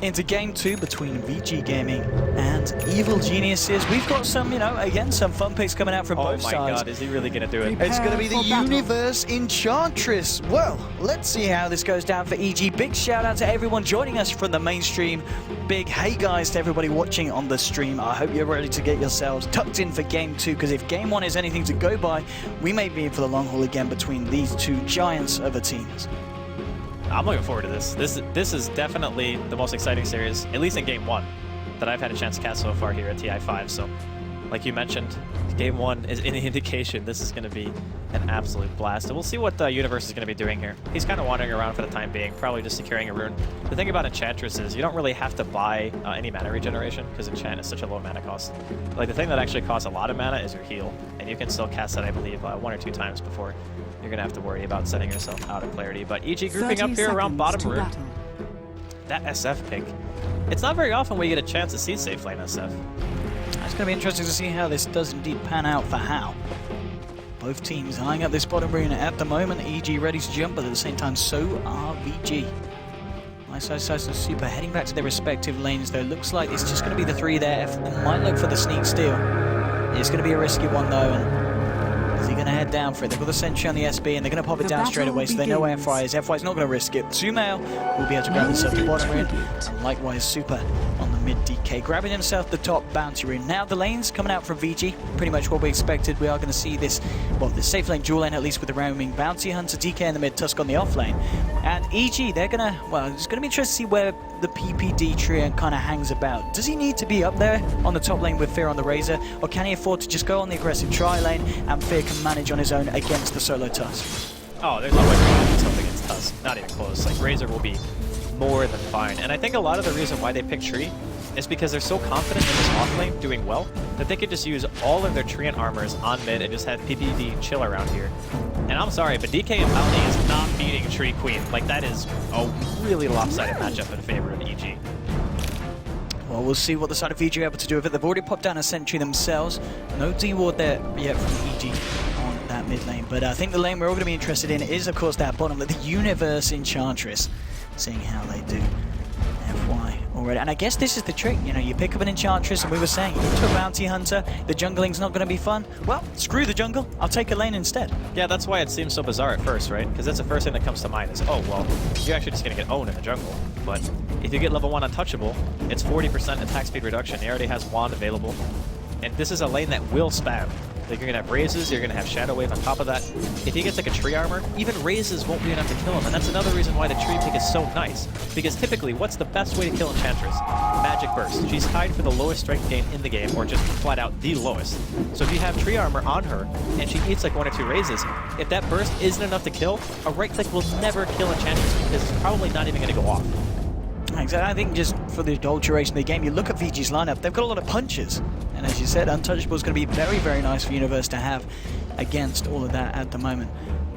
into game 2 between VICI Gaming and Evil Geniuses. We've got some, again, some fun picks coming out from both sides. Oh my god, is he really going to do it? It's going to be the Universe Enchantress. Well, let's see how this goes down for EG. Big shout out to everyone joining us from the mainstream. Big hey guys to everybody watching on the stream. I hope you're ready to get yourselves tucked in for game 2, because if game 1 is anything to go by, we may be in for the long haul again between these two giants of a teams. I'm looking forward to this. This is definitely the most exciting series, at least in game 1, that I've had a chance to cast so far here at TI5. So, like you mentioned, game 1 is any indication this is going to be an absolute blast. And we'll see what the Universe is going to be doing here. He's kind of wandering around for the time being, probably just securing a rune. The thing about Enchantress is you don't really have to buy any mana regeneration, because Enchant is such a low mana cost. Like, the thing that actually costs a lot of mana is your heal, and you can still cast that, I believe, 1 or 2 times before you're going to have to worry about setting yourself out of clarity. But EG grouping up here around bottom rune. That SF pick. It's not very often where you get a chance to see safe lane SF. It's going to be interesting to see how this does indeed pan out for How. Both teams eyeing up this bottom rune at the moment. EG ready to jump, but at the same time, so are VG. Nice and Super heading back to their respective lanes, though. Looks like it's just going to be the 3 there. They might look for the sneak steal. It's going to be a risky one, though. And is he going to head down for it? They've got the sentry on the SB, and they're going to pop it down straight away, so they know where FY is. FY's not going to risk it. Sumail will be able to grab himself the bottom rune, and likewise Super on the mid DK, grabbing himself the top bounty rune. Now the lanes coming out from VG, pretty much what we expected. We are going to see this, well, the safe lane dual lane, at least with the roaming bounty hunter, DK in the mid, Tusk on the off lane. And EG, they're going to, well, it's going to be interesting to see where the ppd Treant kind of hangs about. Does he need to be up there on the top lane with Fear on the Razor, or can he afford to just go on the aggressive tri lane and Fear can manage on his own against the solo Tusk? Oh, there's no way he can something against Tusk. Not even close. Like, Razor will be more than fine. And I think a lot of the reason why they pick Tree is because they're so confident in this off lane doing well that they could just use all of their Treant armors on mid and just have ppd chill around here. And I'm sorry, but DK and Bounty is not beating Tree Queen. Like, that is a really lopsided matchup in favor of EG. Well, we'll see what the side of VG are able to do with it. They've already popped down a sentry themselves. No D-ward there yet from EG on that mid lane. But I think the lane we're all going to be interested in is, of course, that bottom, the Universe Enchantress. Seeing how they do. FY already. And I guess this is the trick, you pick up an Enchantress, and we were saying, into a Bounty Hunter, the jungling's not going to be fun. Well, screw the jungle, I'll take a lane instead. Yeah, that's why it seems so bizarre at first, right? Because that's the first thing that comes to mind is, oh, well, you're actually just going to get owned in the jungle. But if you get level 1 Untouchable, it's 40% attack speed reduction. He already has Wand available. And this is a lane that will spam. Like, you're going to have Razes, you're going to have Shadow Wave on top of that. If he gets like a Tree Armor, even Razes won't be enough to kill him. And that's another reason why the Tree pick is so nice. Because typically, what's the best way to kill Enchantress? Magic Burst. She's tied for the lowest strength gain in the game, or just flat out the lowest. So if you have Tree Armor on her, and she eats like 1 or 2 Razes, if that burst isn't enough to kill, a right click will never kill Enchantress, because it's probably not even going to go off. Exactly. I think just for the whole duration of the game, you look at VG's lineup, they've got a lot of punches. And as you said, Untouchable is going to be very, very nice for Universe to have against all of that at the moment.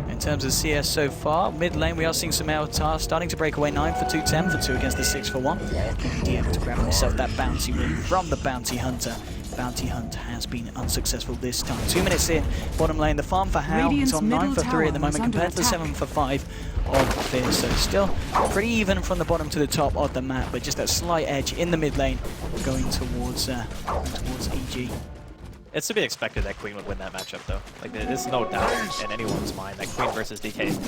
In terms of CS so far, mid lane we are seeing some Eltar starting to break away. 9 for 2, 10 for 2 against the 6 for 1. PPD able to grab himself that bounty rune from the Bounty Hunter. Bounty Hunt has been unsuccessful this time. 2 minutes in, bottom lane, the farm for How is on 9 for 3 at the moment compared to the 7 for 5 of Fear. So still pretty even from the bottom to the top of the map, but just that slight edge in the mid lane going towards EG. It's to be expected that Queen would win that matchup, though. Like, there's no doubt in anyone's mind that Queen versus DK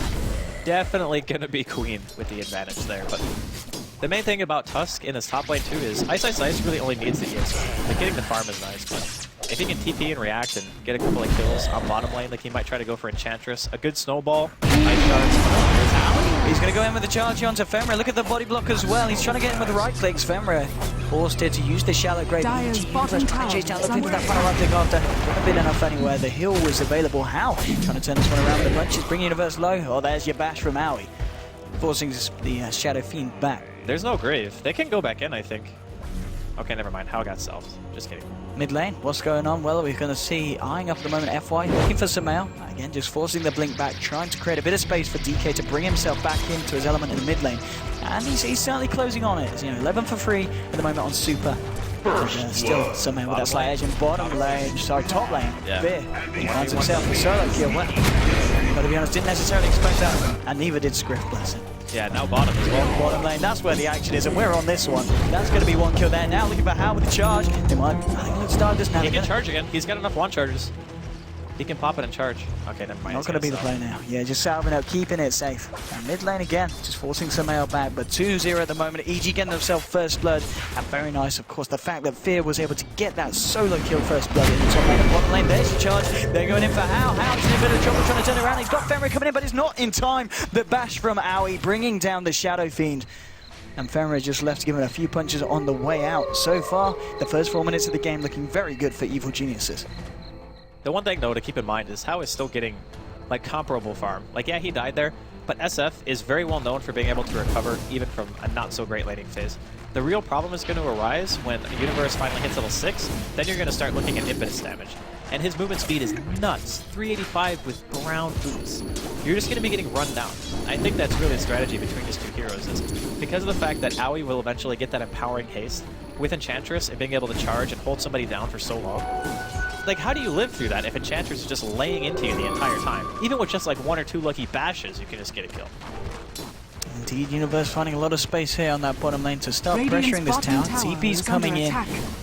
definitely gonna be Queen with the advantage there. But the main thing about Tusk in his top lane too is Ice really only needs the EXP. Like, getting the farm is nice, but if he can TP and react and get a couple of kills on bottom lane, like he might try to go for Enchantress, a good snowball, Ice Shards. He's going to go in with the charge onto Femra. Look at the body block as well. He's trying to get in with the right clicks. Femra forced here to use the shallow grave. Chase down, looking for that final right click after. Wouldn't have been enough anywhere. The heal was available. How? Trying to turn this one around with the punches. Bring Universe low. Oh, there's your bash from Aoi. Forcing the Shadow Fiend back. There's no grave. They can go back in, I think. Okay, never mind. How got selfed. Just kidding. Mid lane, what's going on? Well, we're going to see eyeing up at the moment FY, looking for Sumail. Again, just forcing the blink back, trying to create a bit of space for DK to bring himself back into his element in the mid lane. And he's certainly closing on it. 11 for 3 at the moment on Super. Still Sumail with that slight edge in bottom lane, sorry, top lane. Yeah. Fear. He finds himself a solo kill. Well, gotta be honest, didn't necessarily expect that, and neither did Scriff, bless him. Yeah, now bottom as well. Bottom lane, that's where the action is, and we're on this one. That's going to be one kill there. Now looking for How with the charge. They might, I think let's start this now. He can charge again. He's got enough one charges. He can pop it and charge. Okay, never mind. Not going to be the play now. Yeah, just salving out, keeping it safe. And mid lane again, just forcing Sumail back, but 2-0 at the moment. EG getting themselves first blood. And very nice, of course, the fact that Fear was able to get that solo kill first blood in the top lane and bottom lane. There's the charge. They're going in for How. How's in a bit of trouble trying to turn around. He's got Fenrir coming in, but it's not in time. The bash from Owie bringing down the Shadow Fiend. And Fenrir just left to give him a few punches on the way out. So far, the first 4 minutes of the game looking very good for Evil Geniuses. The one thing, though, to keep in mind is How is still getting, like, comparable farm. Like, yeah, he died there, but SF is very well known for being able to recover even from a not-so-great laning phase. The real problem is going to arise when Universe finally hits level 6, then you're going to start looking at impetus damage. And his movement speed is nuts, 385 with brown boots. You're just going to be getting run down. I think that's really the strategy between these two heroes, is because of the fact that Owie will eventually get that empowering haste with Enchantress and being able to charge and hold somebody down for so long. Like, how do you live through that if Enchantress is just laying into you the entire time? Even with just like 1 or 2 lucky bashes, you can just get a kill. Indeed, Universe finding a lot of space here on that bottom lane to start pressuring this town. TP's coming in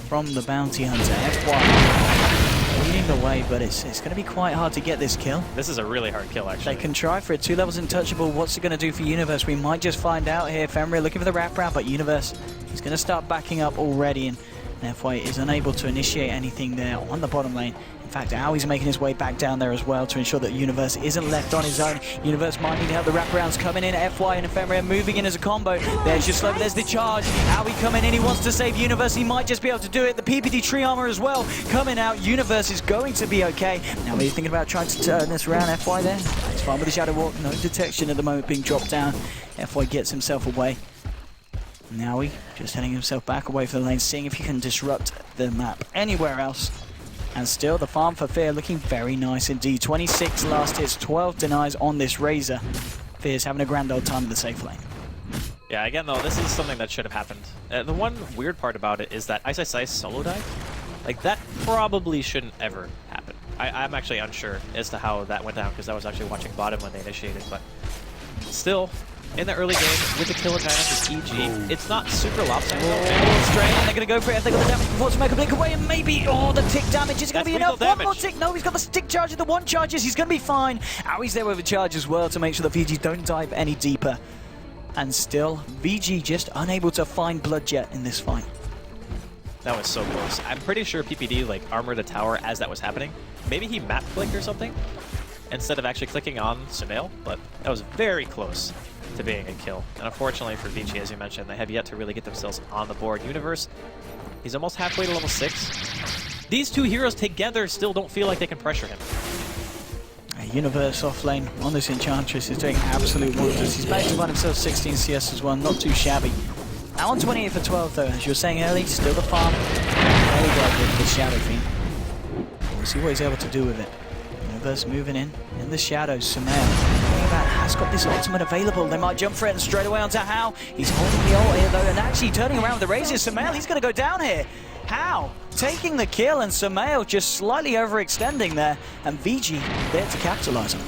from the Bounty Hunter. FY leading the way, but it's going to be quite hard to get this kill. This is a really hard kill, actually. They can try for it. 2 levels untouchable. What's it going to do for Universe? We might just find out here. Fenrir looking for the wraparound, but Universe is going to start backing up already, and FY is unable to initiate anything there on the bottom lane. In fact, Owie's making his way back down there as well to ensure that Universe isn't left on his own. Universe might need help. The wraparounds coming in. FY and Ephemeria moving in as a combo. There's just slow. There's the charge. Owie coming in. He wants to save Universe. He might just be able to do it. The ppd Tree Armor as well coming out. Universe is going to be okay. Now we're thinking about trying to turn this around. FY there. It's fine with the Shadow Walk. No detection at the moment being dropped down. FY gets himself away. Now he just heading himself back away from the lane, seeing if he can disrupt the map anywhere else. And still the farm for Fear looking very nice indeed. 26 last hits, 12 denies on this Razor. Fear's having a grand old time in the safe lane. Yeah, again though, this is something that should have happened. The one weird part about it is that Ice Ice Ice solo died. Like, that probably shouldn't ever happen. I'm actually unsure as to how that went down, because I was actually watching bottom when they initiated, but still, in the early game, with the kill advantage with EG, it's not super lopsided. Strain, and they're going to go for it. They got the damage before to make a blink away, and maybe, the tick damage is going to be enough. One more tick. No, he's got the stick charge, the 1 charges. He's going to be fine. Owie's there with a charge as well to make sure the VG don't dive any deeper. And still, VG just unable to find Bloodjet in this fight. That was so close. I'm pretty sure ppd like armored the tower as that was happening. Maybe he map clicked or something instead of actually clicking on Sumail, but that was very close to being a kill. And unfortunately for VICI, as you mentioned, they have yet to really get themselves on the board. Universe, he's almost halfway to level 6. These two heroes together still don't feel like they can pressure him. Universe off lane on this Enchantress is doing absolute wonders. He's managed to find himself 16 CS as well, not too shabby. Now on 28 for 12 though, as you were saying earlier, still the farm. Very good with the Shadow Fiend. We'll see what he's able to do with it. Universe moving in the shadows. Sumail has got this ultimate available. They might jump for it and straight away onto How. He's holding the ult here though, and actually turning around with the Razor. Sumail, he's going to go down here. How? Taking the kill, and Sumail just slightly overextending there, and VG there to capitalize on.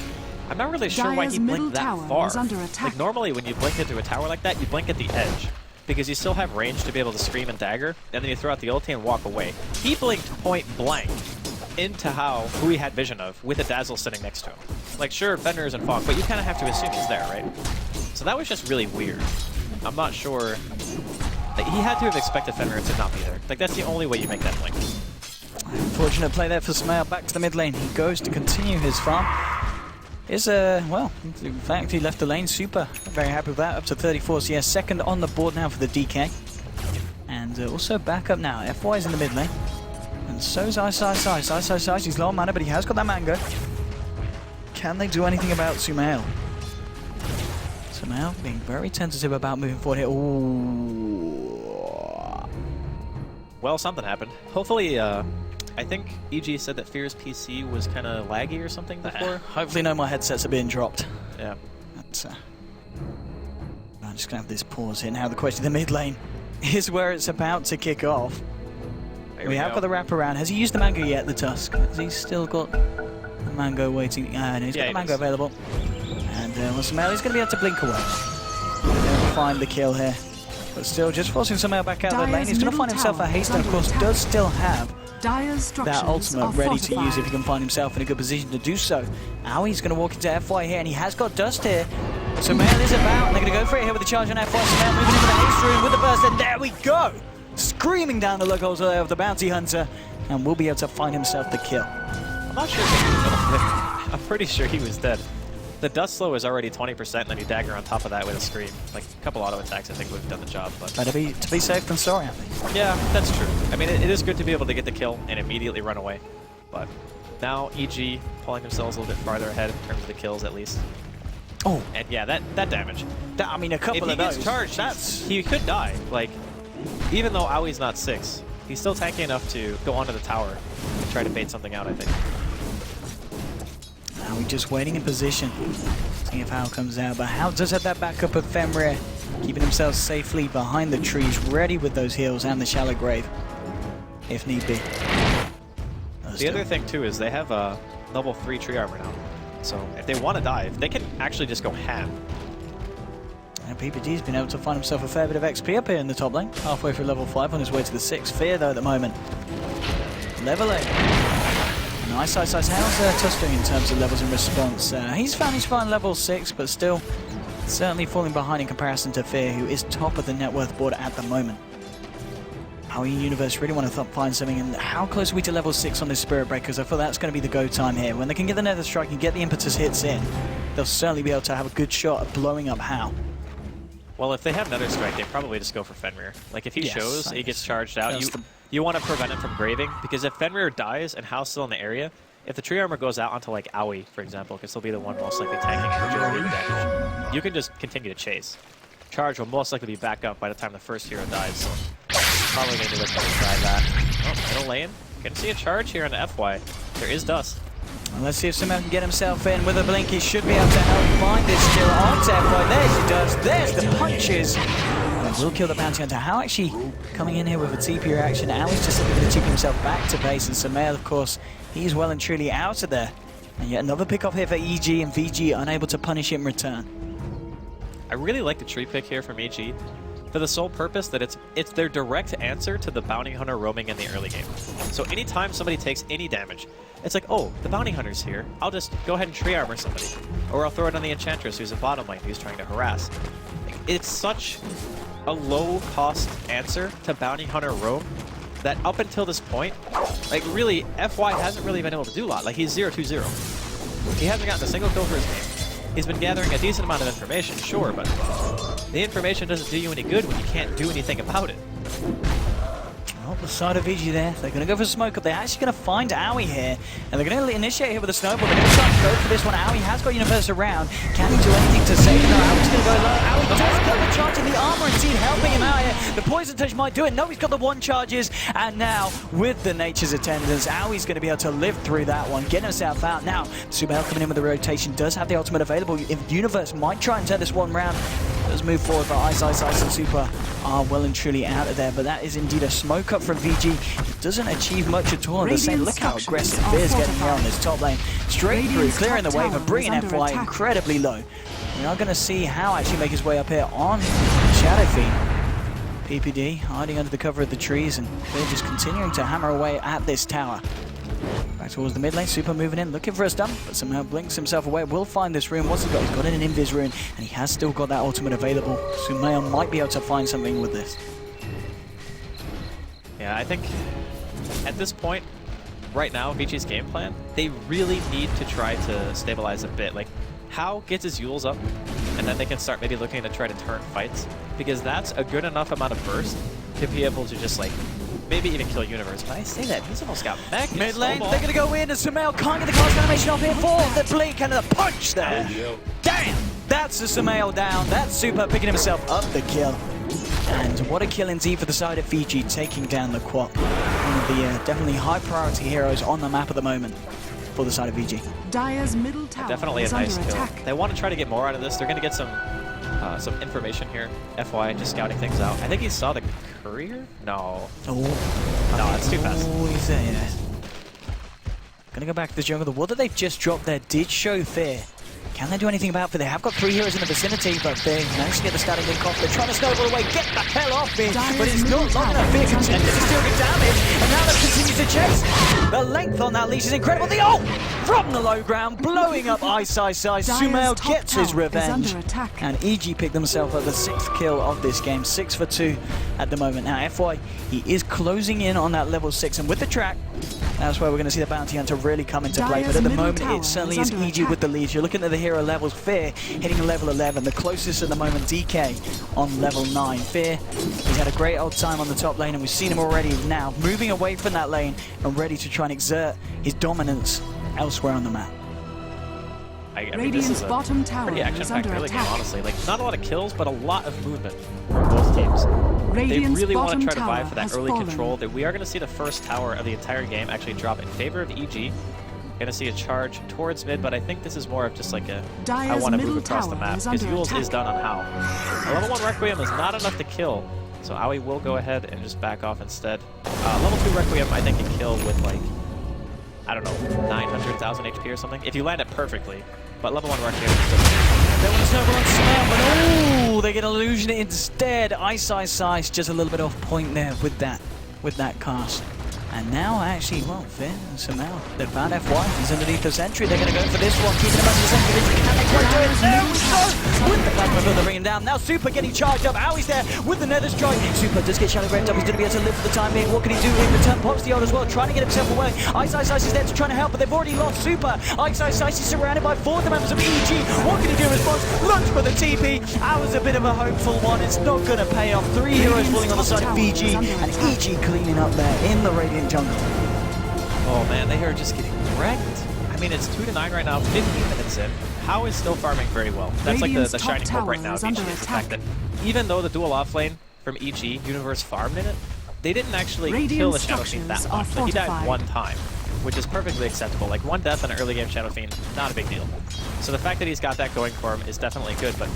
I'm not really sure why he blinked that far. Like, normally when you blink into a tower like that, you blink at the edge, because you still have range to be able to scream and dagger, and then you throw out the ulti and walk away. He blinked point blank into How, who he had vision of, with a Dazzle sitting next to him. Like, sure, Fenrir isn't Fog, but you kind of have to assume he's there, right? So that was just really weird. I'm not sure. Like, he had to have expected Fenrir to not be there. Like, that's the only way you make that blink. Unfortunate play there for Sumail. Back to the mid lane. He goes to continue his farm. Well, in fact, he left the lane super. Very happy with that. Up to 34 CS. Second on the board now for the DK. And also back up now. FY's in the mid lane. And so's Ice Ice Ice. Ice Ice Ice, he's low on mana, but he has got that mango. Can they do anything about Sumail? Sumail being very tentative about moving forward here. Ooh. Well, something happened. Hopefully, I think EG said that Fear's PC was kind of laggy or something before. Hopefully no more headsets are being dropped. Yeah. That's, I'm just going to have this pause here. Now the question, the mid lane is where it's about to kick off. We have got the wraparound. Has he used the mango yet, the Tusk? Has he still got the mango waiting? No, he's got the mango available. And Sumail is going to be able to blink away. find the kill here. But still, just forcing Sumail back out of the lane. He's going to find himself a haste, and of course does still have that ultimate ready to use if he can find himself in a good position to do so. Aui's going to walk into FY here, and he has got dust here. Sumail is about, and they're going to go for it here with the charge on FY. Sumail moving into the haste room with the burst, and there we go! Screaming down the look holes there of the bounty hunter, and will be able to find himself the kill. I'm not sure if he was I'm pretty sure he was dead. The dust slow is already 20%, and then you dagger on top of that with a scream. Like, a couple auto attacks, I think, would have done the job. But better be to be safe than sorry, I think. Yeah, that's true. I mean, it is good to be able to get the kill and immediately run away. But now EG pulling themselves a little bit farther ahead in terms of the kills, at least. Oh, and yeah, that damage. I mean, a couple of those. If he gets charged, he could die. Like, even though Aui's not 6, he's still tanky enough to go onto the tower and try to bait something out, I think. Now we're just waiting in position, seeing if Hao comes out. But Hao does have that backup of Fenrir, keeping himself safely behind the trees, ready with those heals and the shallow grave, if need be. The other thing, too, is they have a level 3 tree armor now. So if they want to dive, they can actually just go ham. And ppd's been able to find himself a fair bit of XP up here in the top lane, halfway through level 5 on his way to the 6. Fear, though, at the moment. Leveling. Nice. How's Tuss doing in terms of levels in response? He's found his fine level 6, but still certainly falling behind in comparison to Fear, who is top of the net worth board at the moment. Aui Universe really want to find something, and how close are we to level 6 on this Spirit Breakers? I thought that's going to be the go time here. When they can get the Nether Strike and get the Impetus hits in, they'll certainly be able to have a good shot at blowing up Hao. Well, if they have Nether Strike, they probably just go for Fenrir. Like, if he shows, he gets charged out, you want to prevent him from graving, because if Fenrir dies and Hao's still in the area, if the tree armor goes out onto, like, Aui, for example, because he'll be the one most likely tanking majority of the damage, you can just continue to chase. Charge will most likely be back up by the time the first hero dies, so probably going to look to try that. Oh, middle lane. Can see a charge here on the FY. There is dust. Well, let's see if Sumail can get himself in with a blink. He should be able to help find this kill on FY. There she does. There's the punches. And will kill the bounty hunter. How actually coming in here with a TP reaction. Aui's just looking to TP himself back to base, and Sumail, of course, he's well and truly out of there. And yet another pick off here for EG, and VG unable to punish in return. I really like the tree pick here from EG for the sole purpose that it's their direct answer to the bounty hunter roaming in the early game. So anytime somebody takes any damage, it's like, oh, the bounty hunter's here. I'll just go ahead and tree armor somebody. Or I'll throw it on the enchantress who's in bottom lane who's trying to harass. It's such a low-cost answer to bounty hunter roam that up until this point, like really, FY hasn't really been able to do a lot. Like, he's 0-2-0. He hasn't gotten a single kill for his game. He's been gathering a decent amount of information, sure, but the information doesn't do you any good when you can't do anything about it. Well, the side of VG there, they're going to go for smoke up. They're actually going to find Aui here, and they're going to initiate here with a snowball. They're going to try and go for this one. Aui has got Universe around. Can he do anything to save him? No, Aui's going to go low. Aui does get the charge in the armor, indeed helping him out here. The poison touch might do it. No, he's got the 1 charges, and now with the Nature's Attendants, Aui's going to be able to live through that one, get himself out. Now, Sumail coming in with the rotation, does have the ultimate available. If Universe might try and turn this one round, does move forward, but Ice, and Super are well and truly out of there. But that is indeed a smoke up from VG. It doesn't achieve much at all. The same, look how aggressive Fear's getting here on this top lane. Straight through, clearing the wave and bringing FY incredibly low. We are going to see Hao actually make his way up here on Shadow Fiend. ppd hiding under the cover of the trees, and Fear just continuing to hammer away at this tower. Back towards the mid lane, Super moving in, looking for a stun, but somehow blinks himself away. Will find this rune. What's he got? He's got an invis rune, and he has still got that ultimate available. Sumail might be able to find something with this. Yeah, I think at this point, right now, VG's game plan, they really need to try to stabilize a bit. Like, Hao gets his Yules up, and then they can start maybe looking to try to turn fights, because that's a good enough amount of burst to be able to just, like, maybe even kill Universe. But I say that, he's almost got back. Mid lane, they're going to go in, and Sumail can't get the cast animation off here for the blink and the punch there. Damn! That's the Sumail down. That's Super picking himself up the kill. And what a kill indeed for the side of Fiji, taking down the Quap. One of the definitely high priority heroes on the map at the moment for the side of VG. Dire's middle tower definitely a nice kill. Attack. They want to try to get more out of this. They're going to get some information here. FY just scouting things out. I think he saw the courier? No. Oh. No, that's too fast. Oh, he's there. Gonna go back to the jungle. The ward that they've just dropped there did show Fear Can they do anything about it? They have got 3 heroes in the vicinity, but they managed to get the static link off. They're trying to snowball away, get the hell off it, but it's not long enough. Fear contended to still get damage, and now they continue to chase. The length on that leash is incredible. The ult from the low ground, blowing up Ice. Sumail gets his revenge, and EG picked themselves up the 6th kill of this game, 6 for 2 at the moment. Now FY, he is closing in on that level 6, and with the track, that's where we're going to see the bounty hunter really come into play. But at the moment, it certainly is EG with the lead. You're looking at the hero levels. Fear hitting level 11. The closest at the moment, DK on level 9. Fear, he's had a great old time on the top lane, and we've seen him already now moving away from that lane and ready to try and exert his dominance elsewhere on the map. I mean, this is a pretty action-packed early game, honestly. Like, not a lot of kills, but a lot of movement from both teams. They really want to try to vie for that early control. That we are going to see the first tower of the entire game actually drop in favor of EG. Going to see a charge towards mid, but I think this is more of just like a I want to move across the map, because Yules is done on How. A level 1 Requiem is not enough to kill, so Aoi will go ahead and just back off instead. Level 2 Requiem I think can kill with like, I don't know, 900,000 HP or something, if you land it perfectly. But level 1 Requiem is just... They want to snowball on Sumail, but oh, they get Illusion instead. Ice just a little bit off point there with that cast. And now, actually, well, Finn and Sumail, they've found FY. He's underneath the sentry. They're going to go for this one, keeping him under the sentry. Can they quite do it? There we go! With the plasma field, they're bringing him down. Now Super getting charged up. Aoi's there with the Nether Strike. Super does get Shadow Wrapped up. He's going to be able to live for the time being. What can he do in return? Pops the ult as well, trying to get himself away. Ice is there to try to help, but they've already lost Super. Ice is surrounded by 4 of the members of EG. What can he do in response? Lunge for the TP. Aoi's a bit of a hopeful one. It's not going to pay off. 3 heroes falling on the side of VG, and EG cleaning up there in the Radiant jungle. Oh man, they are just getting wrecked. I mean, it's 2-9 right now, 15 minutes in. How is still farming very well. That's like the shining hope right now of EG, is the fact that even though the dual offlane from EG, Universe farmed in it, they didn't actually kill the Shadow Fiend that much. Like, he died 1 time, which is perfectly acceptable. Like, 1 death on an early game Shadow Fiend, not a big deal. So the fact that he's got that going for him is definitely good, but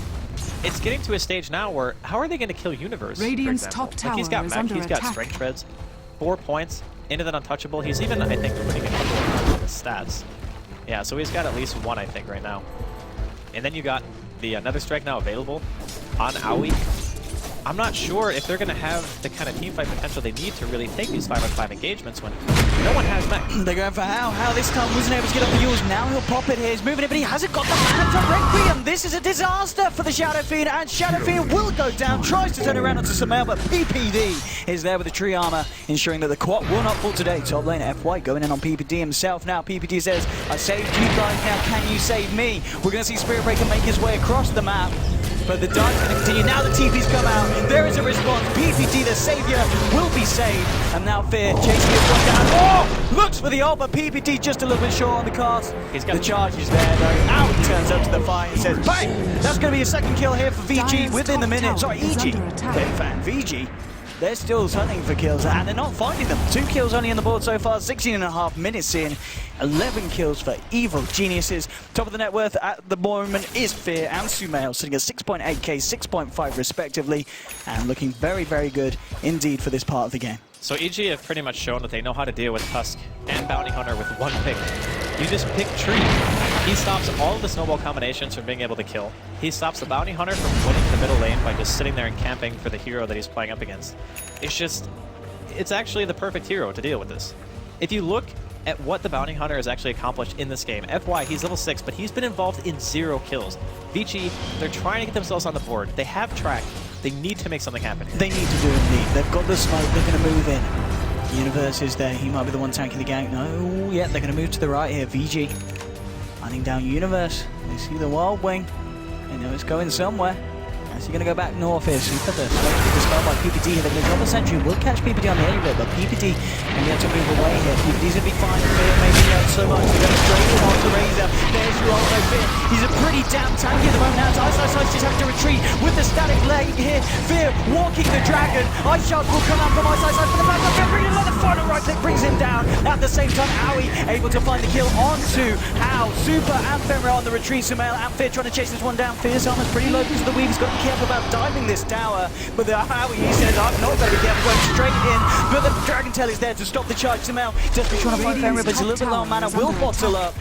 it's getting to a stage now where, how are they going to kill Universe, for example? Like, he's got mech, he's got strength treads, 4 points, into that untouchable. He's even, I think, putting in on his stats. Yeah, so he's got at least 1, I think, right now. And then you got the Nether Strike now available on Aoi. I'm not sure if they're going to have the kind of teamfight potential they need to really take these 5-on-5 engagements when no one has mech. They're going for How. How this time wasn't able to get up the Yules. Now he'll pop it here. He's moving it, but he hasn't got the mana to Requiem. This is a disaster for the Shadow Fiend, and Shadow Fiend will go down. Tries to turn around onto Sumail, but ppd is there with the tree armor, ensuring that the quad will not fall today. Top lane FY going in on ppd himself. Now ppd says, I saved you guys, now can you save me? We're going to see Spirit Breaker make his way across the map. But the dive's going to continue. Now the TP's come out. There is a response. ppd, the savior, will be saved. And now Fear chasing his one down. Oh! Looks for the ult, but ppd just a little bit short on the cast. He's got the charge is there, though. Out he turns up to the fire and says, bang! That's going to be a 2nd kill here for VG within the minute. Sorry, EG. Fan VG. They're still hunting for kills, and they're not finding them. 2 kills only on the board so far, 16.5 minutes in. 11 kills for Evil Geniuses. Top of the net worth at the moment is Fear and Sumail, sitting at 6.8k, 6.5 respectively, and looking very, very good indeed for this part of the game. So EG have pretty much shown that they know how to deal with Tusk and Bounty Hunter with 1 pick. You just pick Tree. He stops all of the snowball combinations from being able to kill. He stops the Bounty Hunter from winning the middle lane by just sitting there and camping for the hero that he's playing up against. It's actually the perfect hero to deal with this. If you look at what the Bounty Hunter has actually accomplished in this game, FY, he's level 6, but he's been involved in 0 kills. VICI, they're trying to get themselves on the board. They have track. They need to make something happen here. They need to do indeed. They've got the smoke. They're going to move in. Universe is there. He might be the one tanking the gang. No, yeah, they're going to move to the right here. VG hunting down Universe. They see the Wild Wing. They know it's going somewhere. Is he going to go back north here? Super the spell by ppd here. They're going to drop the sentry. We'll catch ppd on the early bit, but ppd going to be able to move away here. ppd's going to be fine. Fear maybe not so much. They're going straight in onto Razor. There's Rollo Fear. He's a pretty damn tanky at the moment now. Ice just having to retreat with the static leg here. Fear walking the dragon. Ice Shark will come out from Ice for the back of Fear. Bringing another final right click brings him down. At the same time, Aoi able to find the kill onto How. Super and Fenrir on the retreat. Sumail and Fear trying to chase this one down. Fear's armor's pretty low because of the weave. He's got to be careful about diving this tower. But the Aoi, he says, I'm not going to be careful going straight in. But the Dragon Tail is there to stop the charge. Sumail just be trying to find Fenrir, but he's a little bit low on mana. Will bottle up.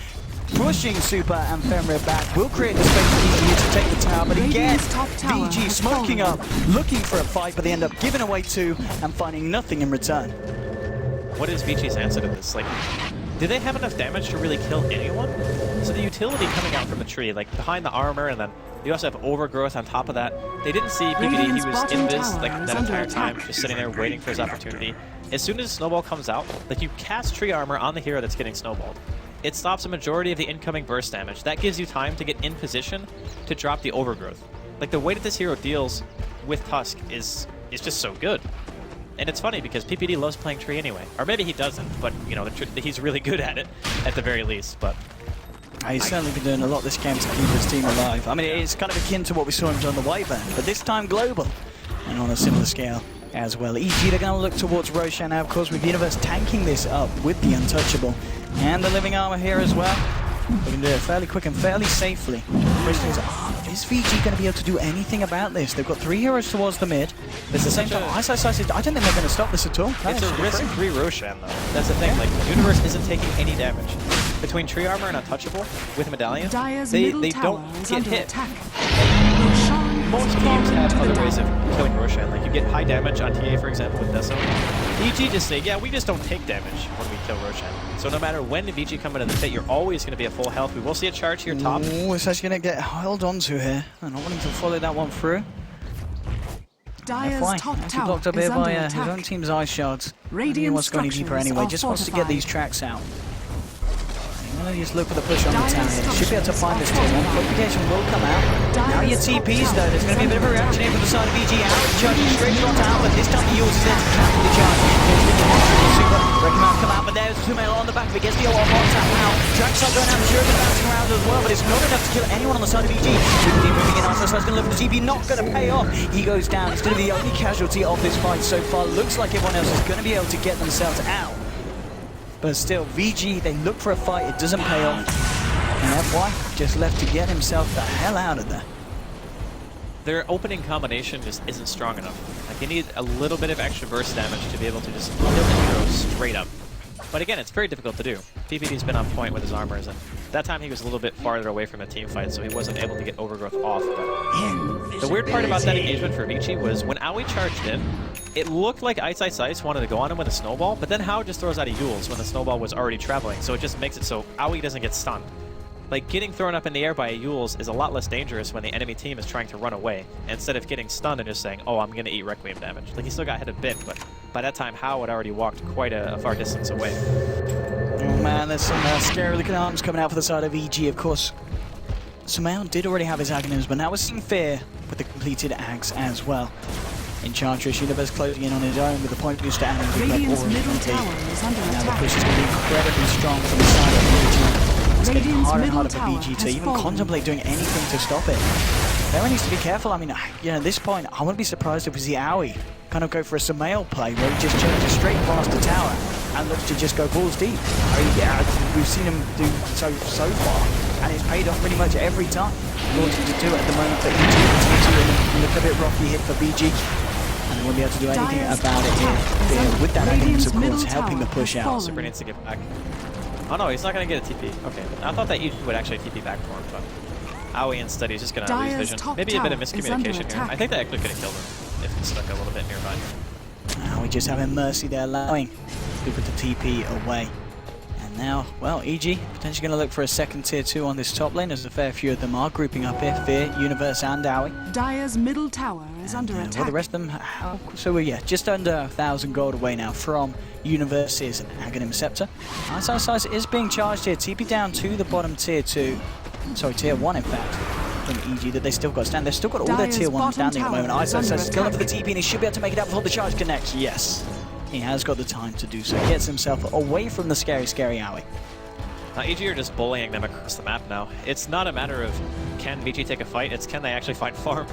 pushing Super and Fenrir back. Will create the space for EG to take the tower, but again, VG smoking up, looking for a fight, but they end up giving away 2 and finding nothing in return. What is VICI's answer to this? Like, do they have enough damage to really kill anyone? So the utility coming out from the tree, like behind the armor, and then you also have overgrowth on top of that. They didn't see ppd. He was in this like that entire time, just sitting there waiting for his opportunity. As soon as a snowball comes out, like you cast tree armor on the hero that's getting snowballed. It stops a majority of the incoming burst damage. That gives you time to get in position to drop the overgrowth. Like the way that this hero deals with Tusk is just so good. And it's funny because ppd loves playing tree anyway. Or maybe he doesn't, but you know, he's really good at it at the very least. But he's certainly been doing a lot this game to keep his team alive. I mean, it's kind of akin to what we saw him do on the Wyvern, but this time global and on a similar scale as well. EG, they're going to look towards Roshan now, of course, with Universe tanking this up with the Untouchable and the Living Armor here as well. We can do it fairly quick and fairly safely. Question is VG going to be able to do anything about this? They've got 3 heroes towards the mid, but at the same time, I don't think they're going to stop this at all. It's a risk-free Roshan, though. That's the thing. Like, Universe isn't taking any damage. Between Tree Armor and Untouchable, with Medallion, they don't get hit. Most teams have other ways of killing Roshan. Like, you get high damage on TA, for example, with Deso. VG just say, yeah, we just don't take damage when we kill Roshan. So no matter when VG come into the pit, you're always going to be at full health. We will see a charge here top. Ooh, it's actually going to get held onto here. I'm not wanting to follow that one through. Dyer's top tower blocked up here is by under his own team's ice shards. Radiant wants to go any deeper anyway. Just wants to get these tracks out. Just look for the push on the tower here. Should be able to find this team. Qualification will come out. Now your TPs though, there's going to be a bit of a reaction here from the side of VG. Out charging straight on tower, but this time he uses it to counter the charge. Super recommend come out, but there's Sumail on the back of it. Gets the OR box out now. Tracks are going out, Shuriken bouncing around as well, but it's not enough to kill anyone on the side of VG. VG moving in after, so it's going to look for the TP. Not going to pay off. He goes down. He's going to be the only casualty of this fight so far. Looks like everyone else is going to be able to get themselves out. But still, VG, they look for a fight, it doesn't pay off. And FY just left to get himself the hell out of there. Their opening combination just isn't strong enough. Like, you need a little bit of extra burst damage to be able to just kill the hero straight up. But again, it's very difficult to do. ppd's been on point with his armors, and that time he was a little bit farther away from the team fight, so he wasn't able to get overgrowth off. But the weird part about that engagement for VICI was when Aoi charged in, it looked like Ice wanted to go on him with a snowball, but then Hao just throws out a Yules when the snowball was already traveling, so it just makes it so Aoi doesn't get stunned. Like, getting thrown up in the air by a Yules is a lot less dangerous when the enemy team is trying to run away, instead of getting stunned and just saying, oh, I'm going to eat Requiem damage. Like, he still got hit a bit, but by that time, Hao had already walked quite a far distance away. Oh man, there's some scary looking arms coming out for the side of EG, of course. Sumail did already have his Aghanims, but now we're seeing Fear with the completed Axe as well. Enchantress, Universe closing in on his own with the point booster and Radiant's middle tower is under now the attack. push is going to be incredibly strong from the side of VG. It's getting harder and harder for VG to even contemplate doing anything to stop it. There needs to be careful. I mean, you know, at this point, I wouldn't be surprised if we see Aoi kind of go for a Sumail play where he just changes straight past the tower and looks to just go balls deep. I mean, yeah, we've seen him do so far, and it's paid off pretty much every time. Launching to do it at the moment for EG. It's look a bit rocky hit for VG. And they won't be able to do anything about it here. With that, I think it's, of course, helping the push out. Super needs to get back. Oh no, he's not going to get a TP. Okay, I thought that you would actually TP back for him, but Aoi instead, he's just going to lose vision. Maybe a bit of miscommunication here. I think that actually could have killed him if he stuck a little bit nearby. Now we just having Mercy there, allowing Super to TP away. And now, well, EG potentially going to look for a second tier 2 on this top lane, as a fair few of them are grouping up here. Fear, Universe, and Aoi. Dyer's middle tower is under attack. Well, the rest of them, so we're just under 1,000 gold away now from Universe's Aghanim Scepter. Ice is being charged here. TP down to the bottom tier 2. Sorry, tier 1 in fact. From EG that they still got stand. They've still got all their tier 1 standing at the moment. Ice still up for the TP, and he should be able to make it out before the charge connects. Yes, he has got the time to do so. Gets himself away from the scary Aoi. Now, EG are just bullying them across the map now. It's not a matter of can VG take a fight, it's can they actually find farm.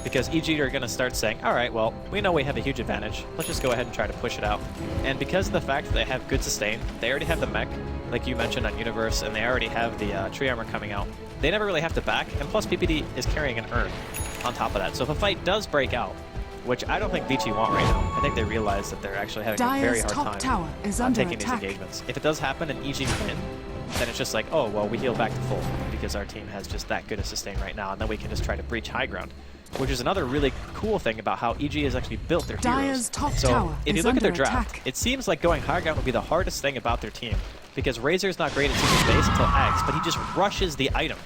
Because EG are going to start saying, alright, well, we know we have a huge advantage. Let's just go ahead and try to push it out. And because of the fact that they have good sustain, they already have the mech, like you mentioned on Universe, and they already have the tree armor coming out. They never really have to back, and plus ppd is carrying an urn on top of that. So if a fight does break out, which I don't think VICI want right now, I think they realize that they're actually having a very hard time on taking these engagements. If it does happen and EG win, then it's just like, oh, well, we heal back to full because our team has just that good a sustain right now, and then we can just try to breach high ground, which is another really cool thing about how EG has actually built their Dire's heroes. top So tower if you is look at their under draft, attack. it seems like going high ground would be the hardest thing about their team because Razor's not great at taking space until Ags, but he just rushes the item,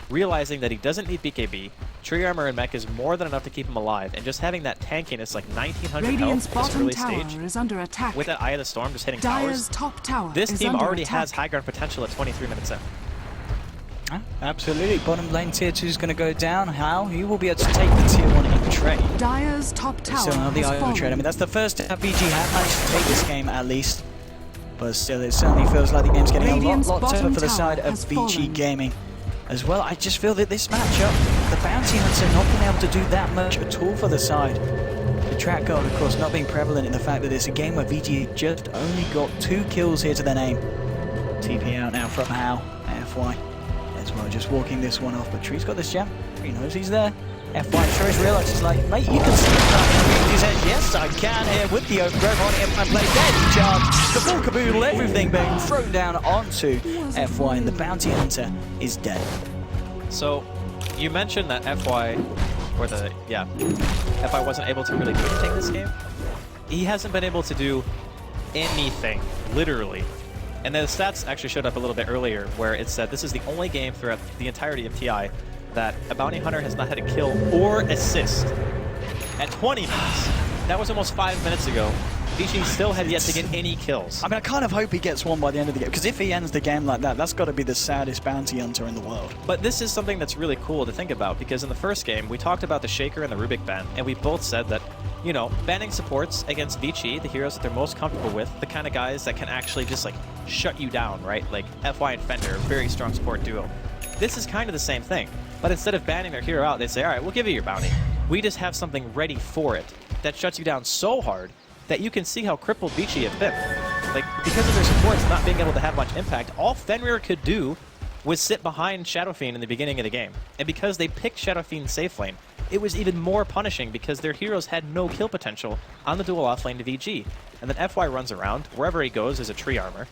realizing that he doesn't need BKB, tree armor and mech is more than enough to keep him alive, and just having that tankiness like 1900 Radiant's health at this bottom early tower stage is under attack. with that Eye of the Storm just hitting Dire's towers. top tower This is team under already attack. has high ground potential at 23 minutes in. Absolutely. Bottom lane tier 2 is going to go down. How? He will be able to take the tier 1 in trade. Dire's top tower Still have the has IO fallen. trade. I mean, that's the first time VG have managed to take this game at least. But still, it certainly feels like the game's getting Radiant's a lot bottom tougher for the tower side of has VG fallen. Gaming as well. I just feel that this matchup, the Bounty Hunter not being able to do that much at all for the side. The track gold, of course, not being prevalent in the fact that it's a game where VG just only got 2 kills here to their name. TP out now from How, FY. As well, just walking this one off, but Tree's got this gem. He knows he's there. FY Tree's realized he's like, mate, you can see that. He says, yes, I can here with the overgrowth on him and play dead charge. The full caboodle, everything being thrown down onto FY, and the Bounty Hunter is dead. So, you mentioned that FY wasn't able to really take this game. He hasn't been able to do anything, literally. And the stats actually showed up a little bit earlier where it said this is the only game throughout the entirety of TI that a bounty hunter has not had a kill or assist. At 20 minutes, that was almost 5 minutes ago, VICI still had yet to get any kills. I mean, I kind of hope he gets one by the end of the game, because if he ends the game like that, that's got to be the saddest Bounty Hunter in the world. But this is something that's really cool to think about, because in the first game, we talked about the Shaker and the Rubik ban, and we both said that, you know, banning supports against VICI, the heroes that they're most comfortable with, the kind of guys that can actually just, like, shut you down, right? Like, FY and Fender, a very strong support duo. This is kind of the same thing, but instead of banning their hero out, they say, all right, we'll give you your bounty. We just have something ready for it that shuts you down so hard that you can see how crippled VICI have been. Like, because of their supports not being able to have much impact, all Fenrir could do was sit behind Shadow Fiend in the beginning of the game. And because they picked Shadow Fiend's safe lane, it was even more punishing because their heroes had no kill potential on the dual off lane to VG. And then FY runs around, wherever he goes is a tree armor,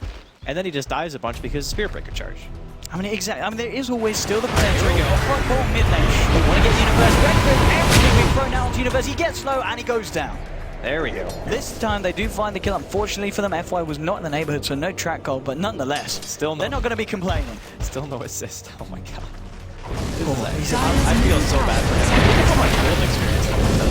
and then he just dies a bunch because of Spirit Breaker charge. I mean, exactly. I mean, there is always still the potential of front ball mid lane. They want to get Universe. Everything being thrown out onto Universe. He gets low and he goes down. There we go. This time they do find the kill. Unfortunately for them, FY was not in the neighborhood, so no track goal, but nonetheless, Still no. they're not going to be complaining. Still no assist. Oh my god. Oh, I feel so bad for him. Look at how much build experience.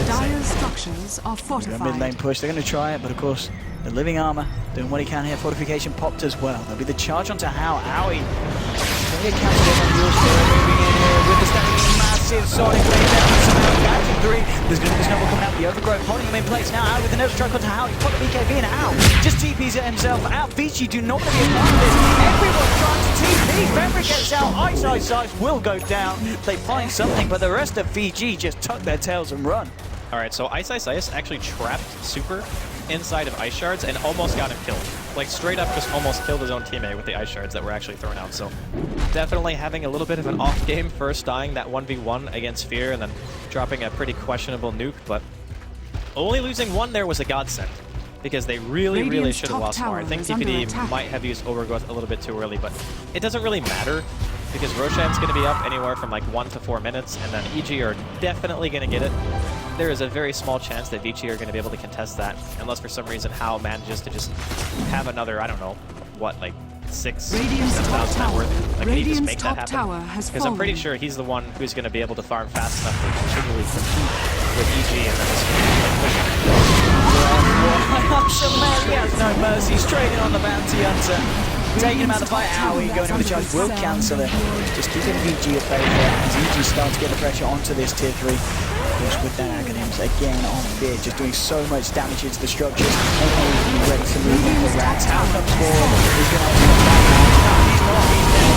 Dire's structures are Mid fortified. lane push, they're going to try it, but of course, the living armor doing what he can here. Fortification popped as well. There'll be the charge onto How. Howie trying to get counted on the All-Star, moving in here with the standing massive Sonic wave down. Somehow back to 3. There's going to be this number coming out. The overgrowth holding him in place now. Out with the nerve strike onto How. He's put the BKB in. How just TPs it himself out. VICI do not want to be a part of this. Everyone's trying to TP. Fenrir gets out. Ice will go down. They find something, but the rest of VG just tuck their tails and run. Alright, so Ice actually trapped Super inside of Ice Shards and almost got him killed. Like, straight up just almost killed his own teammate with the Ice Shards that were actually thrown out. So, definitely having a little bit of an off game, first dying that 1v1 against Fear and then dropping a pretty questionable nuke, but only losing one there was a godsend. Because they really should have lost more. I think ppd might have used Overgrowth a little bit too early, but it doesn't really matter because Roshan's going to be up anywhere from like 1 to 4 minutes, and then EG are definitely going to get it. There is a very small chance that VICI are going to be able to contest that, unless for some reason How manages to just have another, I don't know, what, like 6,000-7,000 net worth. Like, can he just make that happen? Because I'm pretty sure he's the one who's going to be able to farm fast enough to continually compete with EG and then just push He has no mercy, straight in on the Bounty Hunter. Taking him out of the fight. Howie going in with the charge will cancel it. Just keeping VG at bay here as EG starts to get the pressure onto this tier 3. Of course, with that Aghanims again on Fear, just doing so much damage into the structures. He's ready to move on the rats. How comes forward? He's going to have to come back now. He's not. He's dead.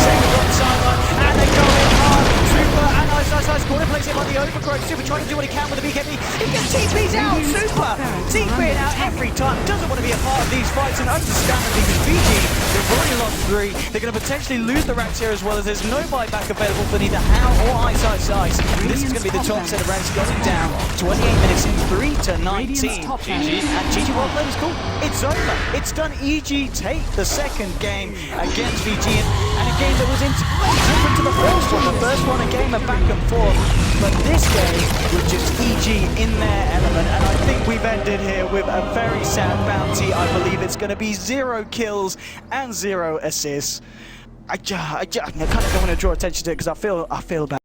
Second on the sideline, and they go in hard. Super and Ice corner plays him on the overgrowth. Super trying to do what he can with the BKB. He gets TP's out. Super TP'ing out. every time. Doesn't want to be a part of these fights, and understandably with VICI, they've already lost 3. They're going to potentially lose the ranks here as well, as there's no buyback available for neither How or Ice. This is going to be the top set of ranks going down. 28 minutes in, 3 to 19. GG. And GG well played is cool. It's over. It's done. EG take the second game against VG and a game that was different to the first one. The first one, a game of back and forth, but this game was just EG in their element, and I think we've ended here with a very sad bounty. I believe it's going to be 0 kills and 0 assists. I kind of don't want to draw attention to it because I feel bad.